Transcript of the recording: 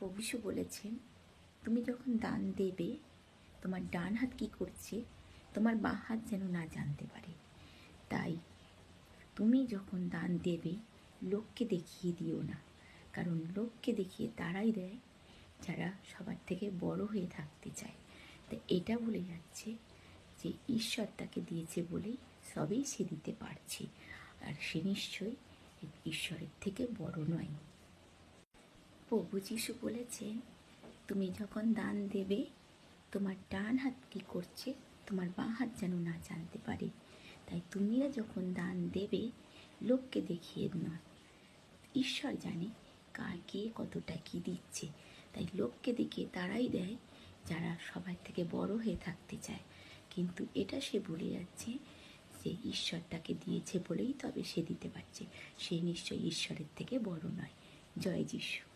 প্রভু যীশু বলেছেন, তুমি যখন দান দেবে, তোমার ডান হাত কী করছে তোমার বাঁ হাত যেন না জানতে পারে। তাই তুমি যখন দান দেবে, লোককে দেখিয়ে দিও না, কারণ লোককে দেখিয়ে তারাই দেয় যারা সবার থেকে বড় হয়ে থাকতে চায়। তাই এটা বলে যাচ্ছে যে ঈশ্বর তাকে দিয়েছে বলেই সবই সে দিতে পারছে, আর সে নিশ্চয়ই ঈশ্বরের থেকে বড় নয়। প্রভু যীশু বলেছেন, তুমি যখন দান দেবে, তোমার ডান হাত কী করছে তোমার বাঁ হাত যেন না জানতে পারে। তাই তুমিও যখন দান দেবে, লোককে দেখিয়ে নয়, ঈশ্বর জানে কে কতটা কী দিচ্ছে। তাই লোককে দেখিয়ে তারাই দেয় যারা সবার থেকে বড় হয়ে থাকতে চায়। কিন্তু এটা সে বলে যাচ্ছে যে ঈশ্বর তাকে দিয়েছে বলেই তবে সে দিতে পারছে, সে নিশ্চয়ই ঈশ্বরের থেকে বড় নয়। জয় যিশু।